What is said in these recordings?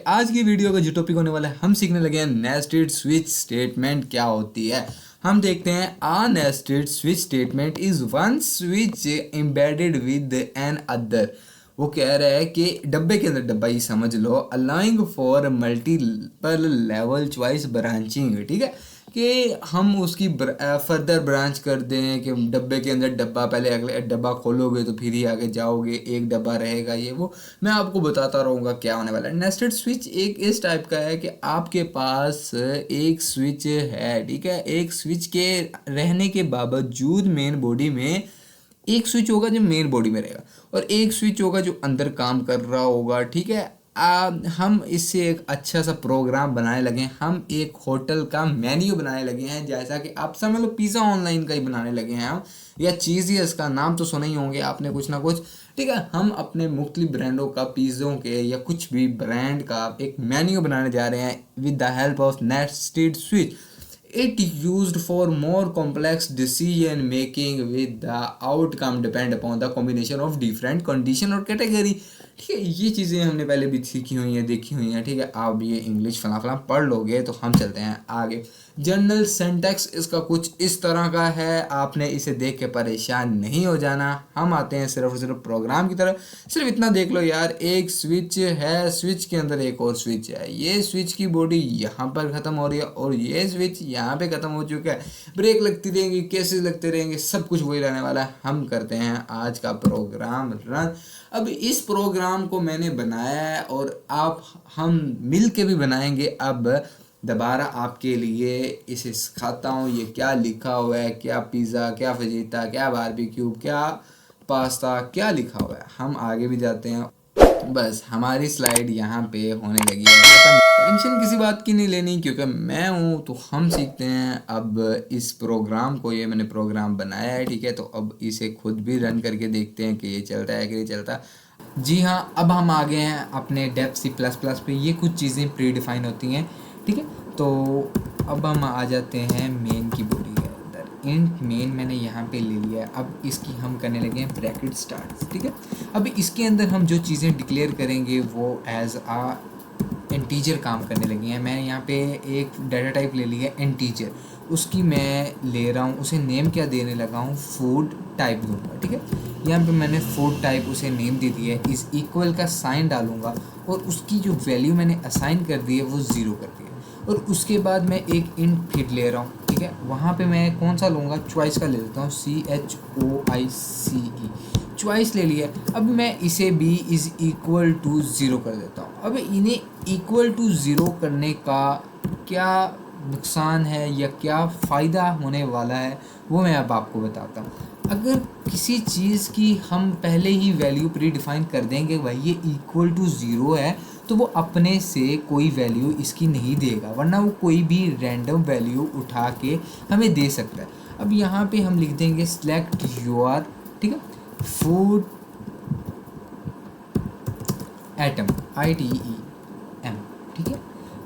आज की वीडियो का जो टॉपिक होने वाला है, हम सीखने लगे हैं नेस्टेड स्विच स्टेटमेंट क्या होती है। हम देखते हैं a nested switch statement is one switch embedded with another. वो कह रहा है कि डब्बे के अंदर डब्बा ही समझ लो, allowing for multiple level choice branching. ठीक है कि हम उसकी फर्दर ब्रांच कर दें कि डब्बे के अंदर डब्बा, पहले अगले डब्बा खोलोगे तो फिर ही आगे जाओगे, एक डब्बा रहेगा, ये वो मैं आपको बताता रहूँगा क्या होने वाला है। नेस्टेड स्विच एक इस टाइप का है कि आपके पास एक स्विच है, ठीक है। एक स्विच के रहने के बावजूद मेन बॉडी में एक स्विच होगा जो मेन बॉडी में रहेगा और एक स्विच होगा जो अंदर काम कर रहा होगा, ठीक है। हम इससे एक अच्छा सा प्रोग्राम बनाने लगे हैं। हम एक होटल का मेन्यू बनाने लगे हैं, जैसा कि आप समझ लो पिज़्ज़ा ऑनलाइन का ही बनाने लगे हैं हम, या चीज़ियस का नाम तो सुने ही होंगे आपने कुछ ना कुछ, ठीक है। हम अपने मुख्तलिफ ब्रांडों का, पिज़्ज़ों के या कुछ भी ब्रांड का एक मेन्यू बनाने जा रहे हैं with the help of nested switch. It used for more complex decision making with the outcome depend upon the combination of different condition और category। ठीक है, ये चीज़ें हमने पहले भी सीखी हुई हैं, देखी हुई हैं, ठीक है। आप ये इंग्लिश फला फला पढ़ लोगे तो हम चलते हैं आगे। जनरल सिंटैक्स इसका कुछ इस तरह का है, आपने इसे देख के परेशान नहीं हो जाना। हम आते हैं सिर्फ और सिर्फ प्रोग्राम की तरफ। सिर्फ इतना देख लो यार, एक स्विच है, स्विच के अंदर एक और स्विच है, ये स्विच की बॉडी यहाँ पर ख़त्म हो रही है और ये स्विच यहाँ पे ख़त्म हो चुका है। ब्रेक लगती रहेंगी, केसेस लगते रहेंगे, सब कुछ वही रहने वाला है। हम करते हैं आज का प्रोग्राम रन। अब इस प्रोग्राम को मैंने बनाया है और हम मिल के भी बनाएंगे। अब दोबारा आपके लिए इसे सिखाता हूँ, ये क्या लिखा हुआ है, क्या पिज़्ज़ा, क्या फजीता, क्या बारबेक्यू, क्या पास्ता, क्या लिखा हुआ है। हम आगे भी जाते हैं। बस हमारी स्लाइड यहाँ पे होने लगी है। टेंशन किसी बात की नहीं लेनी, क्योंकि मैं हूँ तो हम सीखते हैं। अब इस प्रोग्राम को, ये मैंने प्रोग्राम बनाया है, ठीक है। तो अब इसे खुद भी रन करके देखते हैं कि ये चलता है कि नहीं चलता। जी हाँ, अब हम आ गए हैं अपने डेफ C++ पे। ये कुछ चीज़ें प्री डिफाइन होती हैं, ठीक है। तो अब हम आ जाते हैं मेन की बॉडी के अंदर। इंट मेन मैंने यहाँ पे ले लिया है। अब इसकी हम करने लगे हैं ब्रैकेट स्टार्ट, ठीक है। अब इसके अंदर हम जो चीज़ें डिक्लेयर करेंगे वो एज आ इंटीजर काम करने लगी हैं। मैंने यहाँ पे एक डाटा टाइप ले लिया है इंटीजर, उसकी मैं ले रहा हूँ, उसे नेम क्या देने लगा हूँ, फूड टाइप दूंगा, ठीक है। यहाँ पे मैंने फूड टाइप उसे नेम दे दिया है। इस इक्वल का साइन डालूंगा और उसकी जो वैल्यू मैंने असाइन कर दी है वो 0 कर दी है। और उसके बाद मैं एक इंट फिर ले रहा हूँ, ठीक है। वहाँ पे मैं कौन सा लूँगा, चॉइस का ले लेता हूँ, CHOICE, चॉइस ले लिया। अब मैं इसे भी इज़ इक्वल टू 0 कर देता हूँ। अब इन्हें इक्वल टू 0 करने का क्या नुकसान है या क्या फ़ायदा होने वाला है वो मैं अब आपको बताता हूँ। अगर किसी चीज़ की हम पहले ही वैल्यू प्री डिफाइन कर देंगे, भाई ये इक्वल टू 0 है, तो वो अपने से कोई वैल्यू इसकी नहीं देगा, वरना वो कोई भी रैंडम वैल्यू उठा के हमें दे सकता है। अब यहाँ पे हम लिख देंगे सेलेक्ट योर, ठीक है, फूड एटम, ITEM, ठीक है।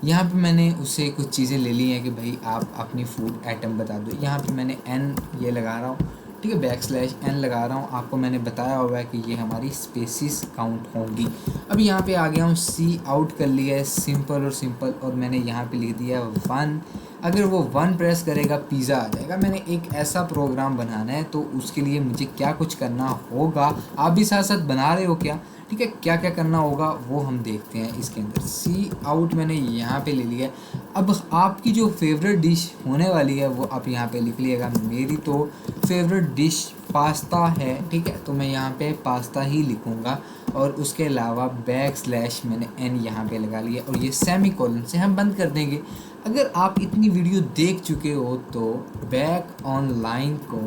यहाँ पे मैंने उससे कुछ चीज़ें ले ली हैं कि भाई आप अपनी फूड एटम बता दो। यहाँ पे मैंने N ये लगा रहा हूँ, ठीक है, \N लगा रहा हूँ। आपको मैंने बताया हुआ है कि ये हमारी स्पेसिस काउंट होंगी। अब यहाँ पे आ गया हूँ, C आउट कर लिया है, सिंपल और सिंपल, और मैंने यहाँ पे लिख दिया 1। अगर वो 1 प्रेस करेगा पिज़्ज़ा आ जाएगा। मैंने एक ऐसा प्रोग्राम बनाना है, तो उसके लिए मुझे क्या कुछ करना होगा, आप भी साथ साथ बना रहे हो क्या, ठीक है। क्या क्या करना होगा वो हम देखते हैं इसके अंदर। C आउट मैंने यहाँ पे ले लिया। अब आपकी जो फेवरेट डिश होने वाली है वो आप यहाँ पे लिख लीजिएगा। मेरी तो फेवरेट डिश पास्ता है, ठीक है, तो मैं यहाँ पे पास्ता ही लिखूँगा। और उसके अलावा / मैंने N यहाँ पे लगा लिया और ये सेमीकोलन से हम बंद कर देंगे। अगर आप इतनी वीडियो देख चुके हो तो बैक ऑनलाइन को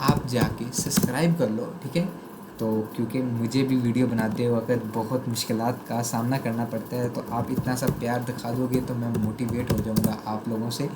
आप जाके सब्सक्राइब कर लो, ठीक है। तो क्योंकि मुझे भी वीडियो बनाते हो अगर बहुत मुश्किलात का सामना करना पड़ता है, तो आप इतना सा प्यार दिखा दोगे तो मैं मोटिवेट हो जाऊंगा आप लोगों से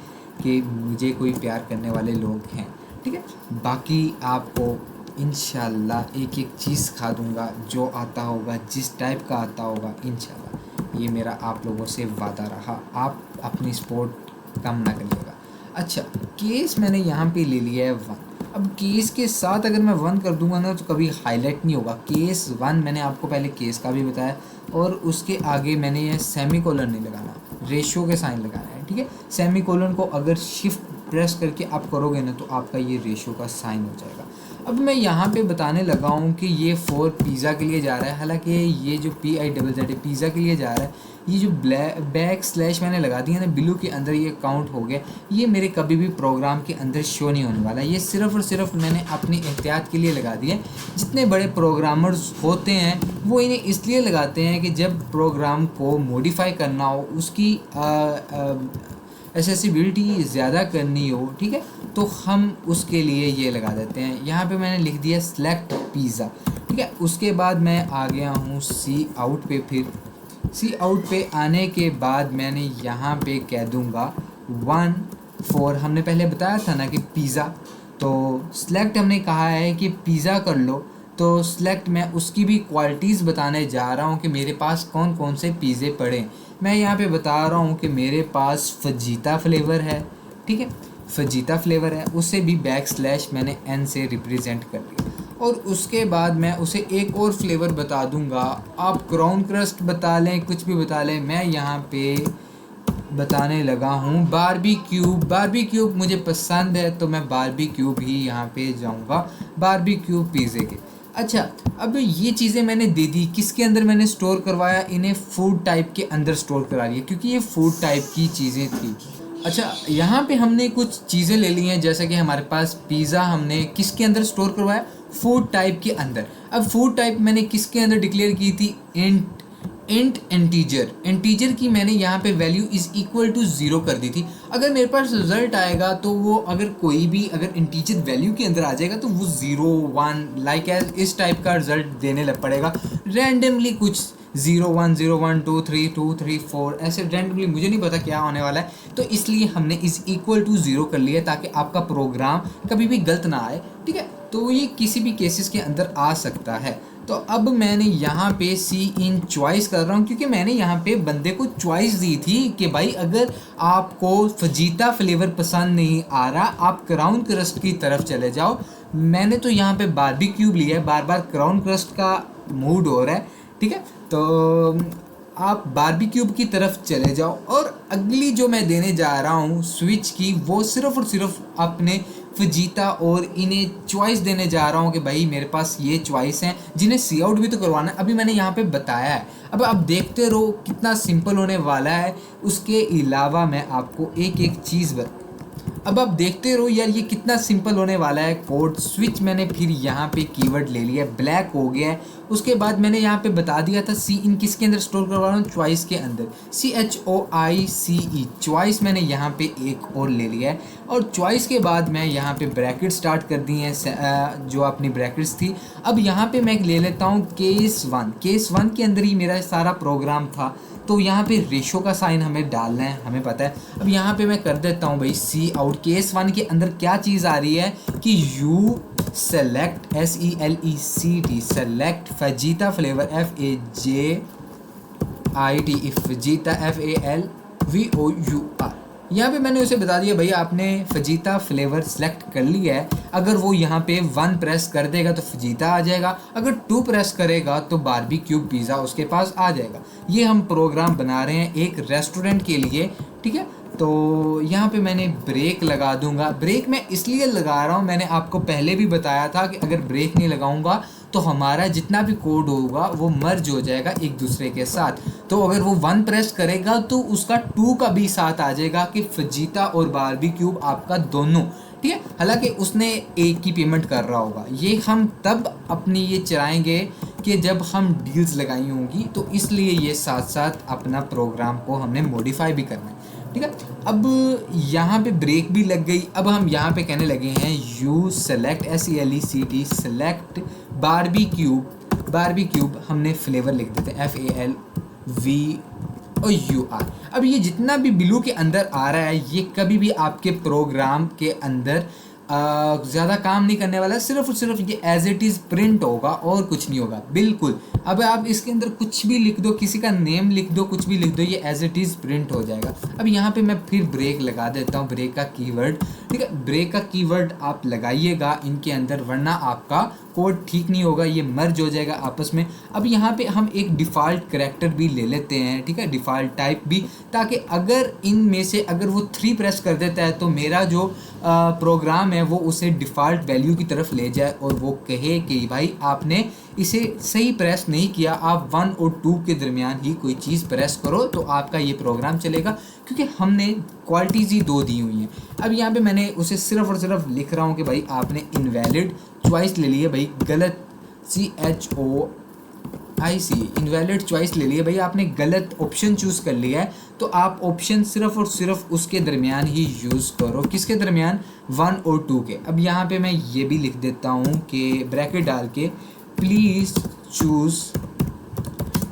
कि मुझे कोई प्यार करने वाले लोग हैं, ठीक है। बाकी आपको इंशाल्लाह एक एक चीज़ सिखा दूंगा, जो आता होगा, जिस टाइप का आता होगा, इंशाल्लाह। ये मेरा आप लोगों से वादा रहा, आप अपनी सपोर्ट कम ना करिएगा। अच्छा, केस मैंने यहाँ पे ले लिया है 1। अब केस के साथ अगर मैं 1 कर दूंगा ना तो कभी हाईलाइट नहीं होगा। केस 1 मैंने आपको पहले केस का भी बताया, और उसके आगे मैंने ये सेमीकोलन नहीं लगाना, रेशियो के साइन लगाना है, ठीक है। सेमीकोलन को अगर शिफ्ट प्रेस करके आप करोगे ना तो आपका ये रेशियो का साइन हो जाएगा। अब मैं यहाँ पे बताने लगा हूँ कि ये 4 पिज़्ज़ा के लिए जा रहा है, हालांकि ये जो PIZZ है पिज़्ज़ा के लिए जा रहा है। ये जो बैक स्लैश मैंने लगा दिया ना ब्लू के अंदर, ये काउंट हो गया, ये मेरे कभी भी प्रोग्राम के अंदर शो नहीं होने वाला। ये सिर्फ़ और सिर्फ मैंने अपनी एहतियात के लिए लगा दिया। जितने बड़े प्रोग्रामर्स होते हैं वो इन्हें इसलिए लगाते हैं कि जब प्रोग्राम को मॉडिफाई करना हो, उसकी एक्सेसिबिलिटी ज़्यादा करनी हो, ठीक है, तो हम उसके लिए ये लगा देते हैं। यहाँ पे मैंने लिख दिया सेलेक्ट पिज़्ज़ा, ठीक है। उसके बाद मैं आ गया हूँ सी आउट पे। फिर सी आउट पे आने के बाद मैंने यहाँ पे कह दूँगा 1 4, हमने पहले बताया था ना कि पिज़्ज़ा, तो सेलेक्ट हमने कहा है कि पिज़्ज़ा कर लो, तो सेलेक्ट मैं उसकी भी क्वालिटीज़ बताने जा रहा हूँ कि मेरे पास कौन कौन से पिज़्ज़े पड़े। मैं यहाँ पे बता रहा हूँ कि मेरे पास फजीता फ्लेवर है, ठीक है, फजीता फ्लेवर है, उसे भी बैक स्लैश मैंने N से रिप्रेजेंट कर दिया। और उसके बाद मैं उसे एक और फ्लेवर बता दूँगा, आप क्राउन क्रस्ट बता लें, कुछ भी बता लें, मैं यहाँ पे बताने लगा हूँ बारबेक्यू। बारबेक्यू मुझे पसंद है तो मैं बारबेक्यू भी यहाँ पे जाऊँगा, बारबेक्यू पिज़्ज़े के। अच्छा, अब ये चीज़ें मैंने दे दी, किसके अंदर मैंने स्टोर करवाया, इन्हें फूड टाइप के अंदर स्टोर करा लिया क्योंकि ये फूड टाइप की चीज़ें थी। अच्छा, यहाँ पे हमने कुछ चीज़ें ले ली हैं, जैसे कि हमारे पास पिज़्ज़ा हमने किसके अंदर स्टोर करवाया, फूड टाइप के अंदर। अब फूड टाइप मैंने किसके अंदर डिक्लेयर की थी, इंट इंटीजर की मैंने यहाँ पे वैल्यू इज़ इक्वल टू 0 कर दी थी। अगर मेरे पास रिजल्ट आएगा तो वो अगर कोई भी अगर इंटीजर वैल्यू के अंदर आ जाएगा तो वो 0 1 लाइक एज इस टाइप का रिजल्ट देने लग पड़ेगा रैंडमली, कुछ 0 1 0 1 2 3 2 3 4 ऐसे रैंडमली, मुझे नहीं पता क्या होने वाला है। तो इसलिए हमने इज़ इक्वल टू 0 कर लिया ताकि आपका प्रोग्राम कभी भी गलत ना आए, ठीक है। तो ये किसी भी केसेस के अंदर आ सकता है। तो अब मैंने यहाँ पे सी इन चॉइस कर रहा हूँ क्योंकि मैंने यहाँ पे बंदे को चॉइस दी थी कि भाई अगर आपको फजीता फ्लेवर पसंद नहीं आ रहा, आप क्राउन क्रस्ट की तरफ चले जाओ। मैंने तो यहाँ पे बारबेक्यू लिया है, बार बार क्राउन क्रस्ट का मूड हो रहा है, ठीक है, तो आप बारबेक्यूब की तरफ चले जाओ। और अगली जो मैं देने जा रहा हूँ स्विच की, वो सिर्फ और सिर्फ अपने फजीता और इन्हें चॉइस देने जा रहा हूँ कि भाई मेरे पास ये चॉइस हैं जिन्हें सी आउट भी तो करवाना है, अभी मैंने यहाँ पे बताया है। अब आप देखते रहो कितना सिंपल होने वाला है। उसके अलावा मैं आपको एक एक चीज़ अब आप देखते रहो यार ये कितना सिंपल होने वाला है कोड। स्विच मैंने फिर यहाँ पे कीवर्ड ले लिया, ब्लैक हो गया है। उसके बाद मैंने यहाँ पे बता दिया था सी इन किसके अंदर स्टोर करवा रहा हूँ, चॉइस के अंदर, CHOICE चॉइस मैंने यहाँ पे एक और ले लिया है। और चॉइस के बाद मैं यहाँ पे ब्रैकेट स्टार्ट कर दी है जो अपनी ब्रैकेट्स थी। अब यहाँ पे मैं ले लेता हूँ केस 1 के अंदर ही मेरा सारा प्रोग्राम था, तो यहाँ पे रेशो का साइन हमें डालना है, हमें पता है। अब यहाँ पे मैं कर देता हूँ भाई सी आउट। केस 1 के अंदर क्या चीज़ आ रही है कि you select SELECT select fajita flavour FAJIT fajita FALVOUR। यहाँ पे मैंने उसे बता दिया भाई आपने फजीता फ्लेवर सेलेक्ट कर लिया है। अगर वो यहाँ पे 1 प्रेस कर देगा तो फजीता आ जाएगा, अगर 2 प्रेस करेगा तो बारबेक्यू पिज़्ज़ा उसके पास आ जाएगा। ये हम प्रोग्राम बना रहे हैं एक रेस्टोरेंट के लिए, ठीक है। तो यहाँ पे मैंने ब्रेक लगा दूंगा। ब्रेक मैं इसलिए लगा रहा हूँ, मैंने आपको पहले भी बताया था कि अगर ब्रेक नहीं लगाऊंगा तो हमारा जितना भी कोड होगा वो मर्ज हो जाएगा एक दूसरे के साथ। तो अगर वो 1 प्रेस करेगा तो उसका 2 का भी साथ आ जाएगा कि फजीता और बारबेक्यू आपका दोनों, ठीक है। हालांकि उसने एक की पेमेंट कर रहा होगा। ये हम तब अपनी ये चलाएंगे कि जब हम डील्स लगाई होंगी, तो इसलिए ये साथ साथ अपना प्रोग्राम को हमने मॉडिफाई भी करना है, ठीक है। अब यहाँ पे ब्रेक भी लग गई। अब हम यहाँ पे कहने लगे हैं यू सेलेक्ट SELECT सेलेक्ट बारबेक्यूब हमने फ्लेवर लिख देते हैं FALVOUR। अब ये जितना भी ब्लू के अंदर आ रहा है ये कभी भी आपके प्रोग्राम के अंदर ज़्यादा काम नहीं करने वाला, सिर्फ और सिर्फ ये एज इट इज़ प्रिंट होगा और कुछ नहीं होगा। बिल्कुल अब आप इसके अंदर कुछ भी लिख दो, किसी का नेम लिख दो, कुछ भी लिख दो, ये एज इट इज़ प्रिंट हो जाएगा। अब यहाँ पे मैं फिर ब्रेक लगा देता हूँ, ब्रेक का कीवर्ड, ठीक है। ब्रेक का कीवर्ड आप लगाइएगा इनके अंदर, वरना आपका कोड ठीक नहीं होगा, ये मर्ज हो जाएगा आपस में। अब यहाँ पे हम एक डिफ़ॉल्ट करैक्टर भी ले लेते हैं, ठीक है, डिफ़ॉल्ट टाइप भी, ताकि अगर इनमें से अगर वो 3 प्रेस कर देता है तो मेरा जो प्रोग्राम है वो उसे डिफ़ॉल्ट वैल्यू की तरफ ले जाए और वो कहे कि भाई आपने इसे सही प्रेस नहीं किया, आप 1 और 2 के दरमियान ही कोई चीज़ प्रेस करो तो आपका ये प्रोग्राम चलेगा, क्योंकि हमने क्वालिटीज़ ही 2 दी हुई हैं। अब यहाँ पे मैंने उसे सिर्फ और सिर्फ लिख रहा हूँ कि भाई आपने इनवैलिड चॉइस ले ली है, भाई गलत, CHOIC, इनवैलिड चॉइस ले ली है, भाई आपने गलत ऑप्शन चूज़ कर लिया है, तो आप ऑप्शन सिर्फ और सिर्फ उसके दरमियान ही यूज़ करो, किसके दरमियान, 1 और 2 के। अब यहाँ पे मैं ये भी लिख देता हूँ कि ब्रैकेट डाल के please choose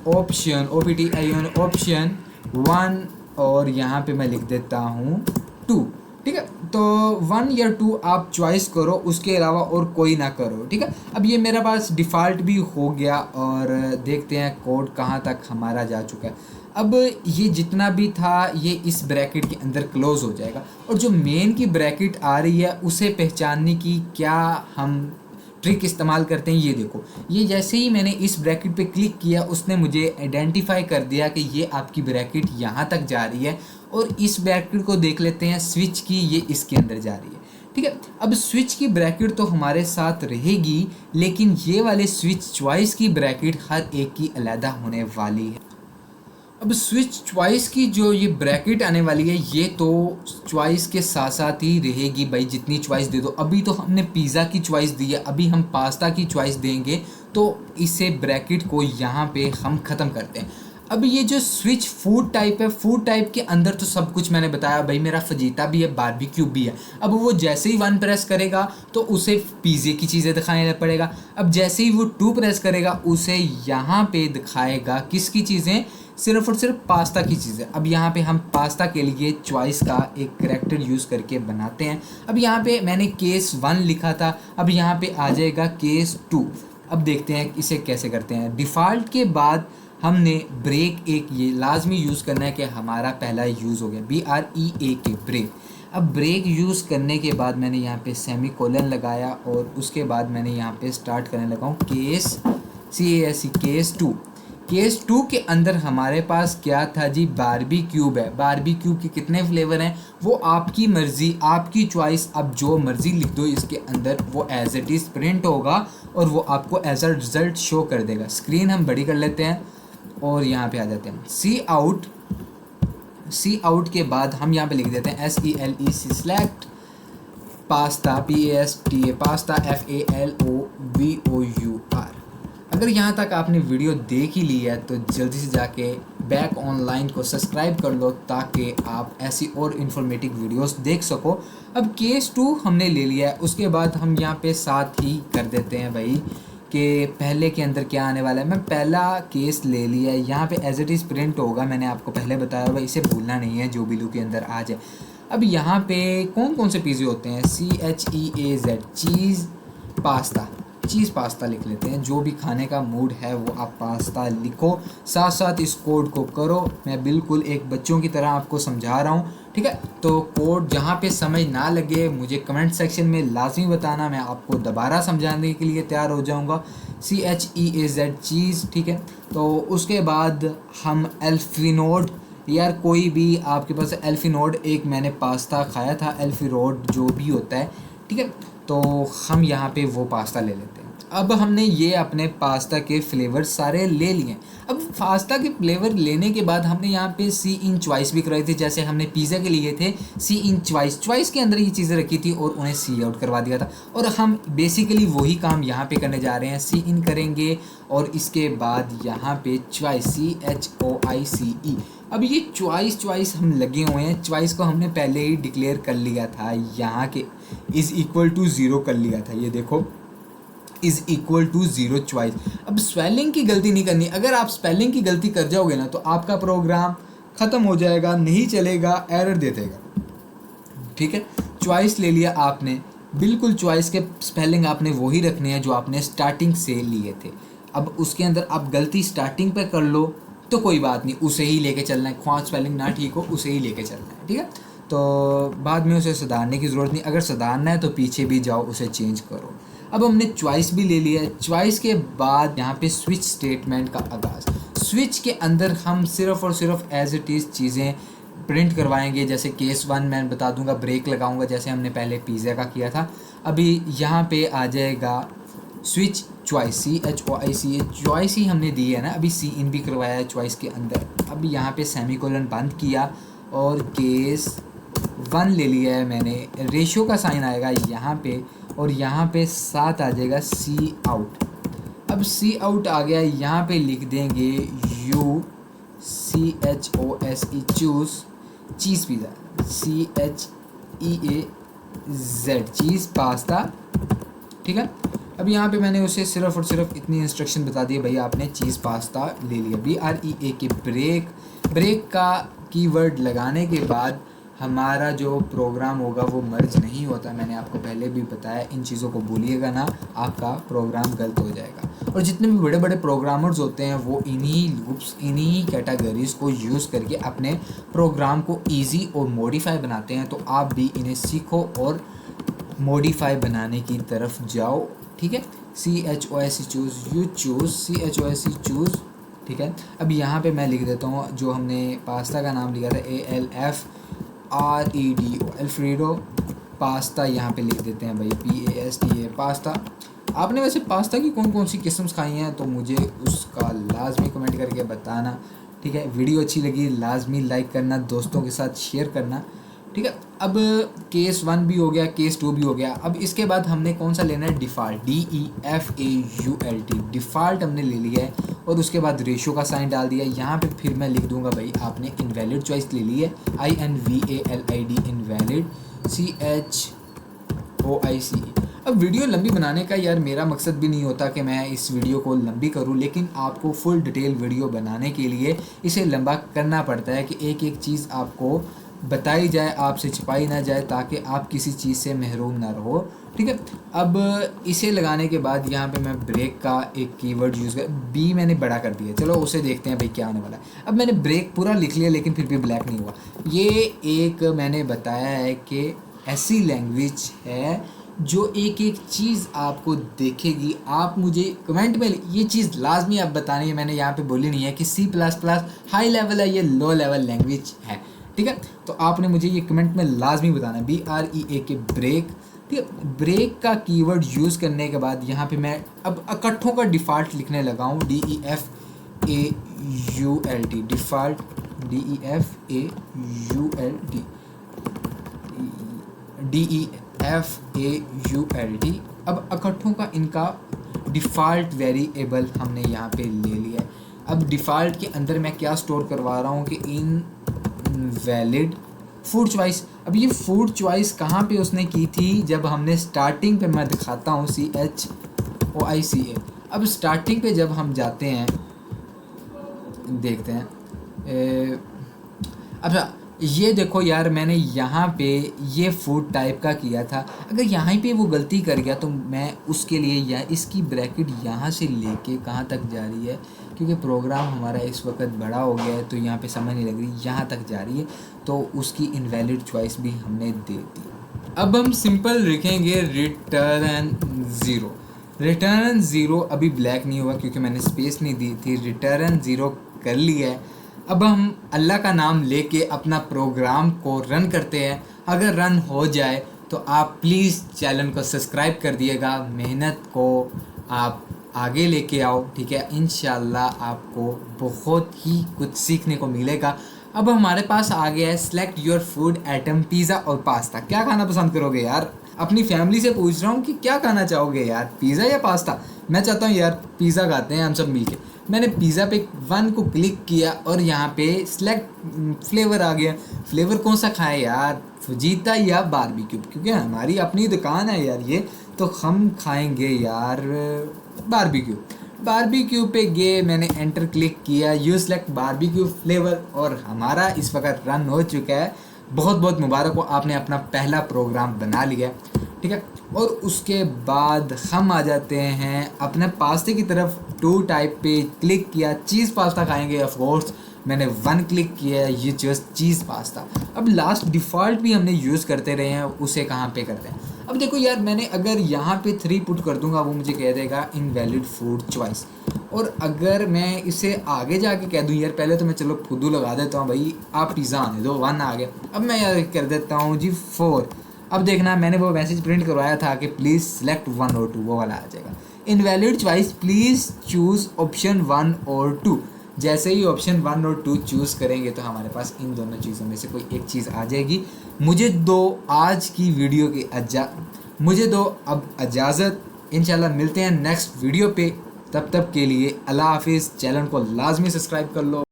option, OPTION option 1, और यहाँ पे मैं लिख देता हूँ 2, ठीक है। तो 1 या 2 आप चॉइस करो, उसके अलावा और कोई ना करो, ठीक है। अब ये मेरे पास डिफ़ॉल्ट भी हो गया और देखते हैं कोड कहाँ तक हमारा जा चुका है। अब ये जितना भी था ये इस ब्रैकेट के अंदर क्लोज हो जाएगा, और जो मेन की ब्रैकेट आ रही है उसे पहचानने की क्या हम ट्रिक इस्तेमाल करते हैं, ये देखो, ये जैसे ही मैंने इस ब्रैकेट पे क्लिक किया उसने मुझे आइडेंटिफाई कर दिया कि ये आपकी ब्रैकेट यहाँ तक जा रही है, और इस ब्रैकेट को देख लेते हैं स्विच की, ये इसके अंदर जा रही है, ठीक है। अब स्विच की ब्रैकेट तो हमारे साथ रहेगी, लेकिन ये वाले स्विच चॉइस की ब्रैकेट हर एक की अलहदा होने वाली है। अब स्विच चॉइस की जो ये ब्रैकेट आने वाली है ये तो चॉइस के साथ साथ ही रहेगी, भाई जितनी चॉइस दे दो। अभी तो हमने पिज़्ज़ा की चॉइस दी है, अभी हम पास्ता की चॉइस देंगे, तो इसे ब्रैकेट को यहाँ पे हम ख़त्म करते हैं। अब ये जो स्विच फूड टाइप है, फूड टाइप के अंदर तो सब कुछ मैंने बताया, भाई मेरा फजीता भी है, बारबेक्यू भी है। अब वो जैसे ही 1 प्रेस करेगा तो उसे पिज़्ज़े की चीज़ें दिखाने पड़ेगा, अब जैसे ही वो 2 प्रेस करेगा उसे यहाँ पे दिखाएगा किसकी चीज़ें, सिर्फ और सिर्फ पास्ता की चीज़ें। अब यहाँ पे हम पास्ता के लिए चॉइस का एक करैक्टर यूज़ करके बनाते हैं। अब यहाँ पे मैंने केस 1 लिखा था, अब यहाँ पे आ जाएगा केस 2। अब देखते हैं इसे कैसे करते हैं। डिफ़ॉल्ट के बाद हमने ब्रेक एक ये लाजमी यूज़ करना है कि हमारा पहला यूज़ हो गया, BREAK ब्रेक। अब ब्रेक यूज़ करने के बाद मैंने यहाँ पे सेमी कोलन लगाया और उसके बाद मैंने यहाँ पे स्टार्ट करने लगा हूँ केस CASE केस 2। केस 2 के अंदर हमारे पास क्या था जी, बारबेक्यूब है। बारबेक्यू के कितने फ्लेवर हैं वो आपकी मर्ज़ी, आपकी चॉइस, अब जो मर्ज़ी लिख दो इसके अंदर, वो एज इट इज़ प्रिंट होगा और वो आपको एज अ रिज़ल्ट शो कर देगा। स्क्रीन हम बड़ी कर लेते हैं और यहाँ पे आ जाते हैं सी आउट के बाद हम यहाँ पे लिख देते हैं SELEC select pasta, PASTA pasta, FALOVOUR। अगर यहाँ तक आपने वीडियो देख ही ली है तो जल्दी से जाके बैक ऑनलाइन को सब्सक्राइब कर लो ताकि आप ऐसी और इन्फॉर्मेटिव वीडियोस देख सको। अब केस 2 हमने ले लिया है, उसके बाद हम यहाँ पे साथ ही कर देते हैं भाई कि पहले के अंदर क्या आने वाला है। मैं पहला केस ले लिया है, यहाँ पे एज इट इज़ प्रिंट होगा, मैंने आपको पहले बताया हुआ, इसे भूलना नहीं है जो बिलू के अंदर आ जाए। अब यहाँ पे कौन कौन से पिज़्ज़े होते हैं, CHEAZ चीज़ पास्ता, चीज़ पास्ता लिख लेते हैं। जो भी खाने का मूड है वो आप पास्ता लिखो, साथ साथ इस कोड को करो। मैं बिल्कुल एक बच्चों की तरह आपको समझा रहा हूँ, ठीक है। तो कोड जहाँ पे समझ ना लगे मुझे कमेंट सेक्शन में लाजमी बताना, मैं आपको दोबारा समझाने के लिए तैयार हो जाऊँगा। CHEAZ चीज़, ठीक है। तो उसके बाद हम एल्फिनोड, यार कोई भी आपके पास एल्फिनोड, एक मैंने पास्ता खाया था एल्फिनोड जो भी होता है, ठीक है। तो हम यहाँ पे वो पास्ता ले लेते हैं। अब हमने ये अपने पास्ता के फ्लेवर सारे ले लिए। अब पास्ता के फ्लेवर लेने के बाद हमने यहाँ पे सी इन चॉइस भी कराई थी, जैसे हमने पिज़्ज़ा के लिए थे सी इन चॉइस, चॉइस के अंदर ये चीज़ें रखी थी और उन्हें सी आउट करवा दिया था। और हम बेसिकली वही काम यहाँ पे करने जा रहे हैं, सी इन करेंगे और इसके बाद यहाँ पे चॉइस CHOICE। अब ये चॉइस हम लगे हुए हैं, चॉइस को हमने पहले ही डिक्लेयर कर लिया था, यहाँ के इज़ इक्वल टू 0 कर लिया था, ये देखो इज़ इक्वल टू 0 चॉइस। अब स्पेलिंग की गलती नहीं करनी, अगर आप स्पेलिंग की गलती कर जाओगे ना तो आपका प्रोग्राम ख़त्म हो जाएगा, नहीं चलेगा, एरर दे देगा, ठीक है। चॉइस ले लिया आपने, बिल्कुल चॉइस के स्पेलिंग आपने वही रखने हैं जो आपने स्टार्टिंग से लिए थे। अब उसके अंदर आप गलती स्टार्टिंग पे कर लो तो कोई बात नहीं, उसे ही लेके चलना है, ख्वां स्पेलिंग ना ठीक हो उसे ही लेके चलना है, ठीक है। तो बाद में उसे सुधारने की ज़रूरत नहीं, अगर सुधारना है तो पीछे भी जाओ उसे चेंज करो। अब हमने चॉइस भी ले लिया है। चॉइस के बाद यहाँ पे स्विच स्टेटमेंट का आगाज़। स्विच के अंदर हम सिर्फ और सिर्फ एज इट इज़ चीज़ें प्रिंट करवाएंगे। जैसे केस 1 मैं बता दूंगा, ब्रेक लगाऊंगा जैसे हमने पहले पिज़्ज़ा का किया था। अभी यहाँ पे आ जाएगा स्विच चॉइस, CHOIC, चॉइस ही हमने दी है ना, अभी सी इन भी करवाया है चॉइस के अंदर। अब यहाँ पे सेमीकोलन बंद किया और केस 1 ले लिया है मैंने। रेशियो का साइन आएगा यहाँ पे और यहाँ पे साथ आ जाएगा सी आउट। अब सी आउट आ गया, यहाँ पे लिख देंगे CHOSE choose cheese pizza, CHEAZ चीज़ पास्ता, ठीक है। अब यहाँ पे मैंने उसे सिर्फ और सिर्फ इतनी इंस्ट्रक्शन बता दी, भैया आपने चीज़ पास्ता ले लिया। BREAK break. ब्रेक का कीवर्ड लगाने के बाद हमारा जो प्रोग्राम होगा वो मर्ज नहीं होता, मैंने आपको पहले भी बताया। इन चीज़ों को भूलिएगा ना, आपका प्रोग्राम गलत हो जाएगा। और जितने भी बड़े बड़े प्रोग्रामर्स होते हैं वो इन्हीं लूप्स, इन्हीं कैटेगरीज़ को यूज़ करके अपने प्रोग्राम को ईजी और मॉडिफाई बनाते हैं। तो आप भी इन्हें सीखो और मॉडिफाई बनाने की तरफ जाओ, ठीक है। CHOSE choose, you choose, CHOSE choose, ठीक है। अब यहाँ पे मैं लिख देता हूँ जो हमने पास्ता का नाम लिखा था, ALFREDO, अल्फ्रेडो पास्ता। यहाँ पे लिख देते हैं भाई PASTA पास्ता। आपने वैसे पास्ता की कौन कौन सी किस्म खाई हैं तो मुझे उसका लाजमी कमेंट करके बताना, ठीक है। वीडियो अच्छी लगी लाजमी लाइक करना, दोस्तों के साथ शेयर करना, ठीक है। अब केस 1 भी हो गया, केस 2 भी हो गया। अब इसके बाद हमने कौन सा लेना है, डिफ़ॉल्ट, DEFAULT, डिफ़ॉल्ट हमने ले लिया है। और उसके बाद रेशो का साइन डाल दिया। यहाँ पे फिर मैं लिख दूंगा भाई आपने इनवैलिड चॉइस ले ली है, INVALID इनवैलिड, CHOICE। अब वीडियो लंबी बनाने का यार मेरा मकसद भी नहीं होता कि मैं इस वीडियो को लंबी करूं, लेकिन आपको फुल डिटेल वीडियो बनाने के लिए इसे लंबा करना पड़ता है कि एक एक चीज़ आपको बताई जाए, आपसे छिपाई ना जाए, ताकि आप किसी चीज़ से महरूम ना रहो, ठीक है। अब इसे लगाने के बाद यहाँ पे मैं ब्रेक का एक कीवर्ड यूज़ कर, B मैंने बड़ा कर दिया, चलो उसे देखते हैं भाई क्या होने वाला है। अब मैंने ब्रेक पूरा लिख लिया लेकिन फिर भी ब्लैक नहीं हुआ। ये एक मैंने बताया है कि ऐसी लैंग्वेज है जो एक एक चीज़ आपको देखेगी। आप मुझे कमेंट में ये चीज़ लाजमी आप बतानी है, मैंने यहाँ पे बोली नहीं है कि C++ हाई लेवल है, ये लो लेवल लैंग्वेज है, ठीक है। तो आपने मुझे ये कमेंट में लाजमी बताना है, BREAK ब्रेक, ठीक है। ब्रेक का कीवर्ड यूज़ करने के बाद यहाँ पे मैं अब इकट्ठों का डिफ़ॉल्ट लिखने लगा हूँ, DEFAULT डिफ़ॉल्ट, DEFAULT। अब इकट्ठों का इनका डिफ़ॉल्ट वेरिएबल हमने यहाँ पे ले लिया है। अब डिफ़ॉल्ट के अंदर मैं क्या स्टोर करवा रहा हूँ कि इनवैलिड फूड चॉइस। अब ये फूड चॉइस कहाँ पे उसने की थी, जब हमने स्टार्टिंग पे, मैं दिखाता हूँ, CHOICA। अब स्टार्टिंग पे जब हम जाते हैं देखते हैं, अच्छा ये देखो यार मैंने यहाँ पे ये फूड टाइप का किया था। अगर यहाँ पे वो गलती कर गया तो मैं उसके लिए या इसकी ब्रैकेट यहाँ से लेके कहाँ तक जा रही है, क्योंकि प्रोग्राम हमारा इस वक्त बड़ा हो गया है तो यहाँ पे समझ नहीं लग रही, यहाँ तक जा रही है, तो उसकी इनवैलिड चॉइस भी हमने दे दी। अब हम सिंपल लिखेंगे रिटर्न 0। रिटर्न 0 अभी ब्लैक नहीं हुआ क्योंकि मैंने स्पेस नहीं दी थी, रिटर्न 0 कर लिया है। अब हम अल्लाह का नाम लेके अपना प्रोग्राम को रन करते हैं। अगर रन हो जाए तो आप प्लीज़ चैनल को सब्सक्राइब कर दिएगा, मेहनत को आप आगे लेके आओ, ठीक है। इंशाल्लाह आपको बहुत ही कुछ सीखने को मिलेगा। अब हमारे पास आ गया है select your food item, pizza और पास्ता। क्या खाना पसंद करोगे यार? अपनी फैमिली से पूछ रहा हूँ कि क्या खाना चाहोगे यार, पिज़्ज़ा या पास्ता? मैं चाहता हूँ यार पिज़्ज़ा खाते हैं हम सब मिलके। मैंने पिज़्ज़ा पे 1 को क्लिक किया और यहाँ पे सिलेक्ट फ्लेवर आ गया। फ्लेवर कौन सा खाएं यार, फजीता या बारबेक्यू? क्योंकि हमारी अपनी दुकान है यार ये, तो हम खाएंगे यार बारबेक्यू। बारबेक्यू पे गए, मैंने एंटर क्लिक किया, यू सेलेक्ट बारबेक्यू फ्लेवर, और हमारा इस वक्त रन हो चुका है। बहुत बहुत मुबारक हो, आपने अपना पहला प्रोग्राम बना लिया, ठीक है। और उसके बाद हम आ जाते हैं अपने पास्ते की तरफ। 2 टाइप पे क्लिक किया, चीज़ पास्ता खाएंगे ऑफ कोर्स, मैंने 1 क्लिक किया है, ये जस्ट चीज़ पास्ता। अब लास्ट डिफ़ॉल्ट भी हमने यूज़ करते रहे हैं, उसे कहाँ पे करते हैं। अब देखो यार, मैंने अगर यहाँ पे 3 पुट कर दूंगा वो मुझे कह देगा इनवैलिड फूड चॉइस। और अगर मैं इसे आगे जाके कह दूँ यार, पहले तो मैं चलो फुदू लगा देता हूँ भाई, आप पिज़्ज़ा आने दो, 1 आ गया। अब मैं यार कर देता हूँ जी 4। अब देखना, मैंने वो मैसेज प्रिंट करवाया था कि प्लीज़ सेलेक्ट 1 और 2, वो वाला आ जाएगा। Invalid choice, please choose option 1 और 2। जैसे ही ऑप्शन 1 और 2 चूज़ करेंगे तो हमारे पास इन दोनों चीज़ों में से कोई एक चीज़ आ जाएगी। मुझे दो आज की वीडियो की मुझे दो अब इजाज़त। इंशाल्लाह मिलते हैं नेक्स्ट वीडियो पे, तब तक के लिए अल्लाह हाफिज़। चैनल को लाजमी सब्सक्राइब कर लो।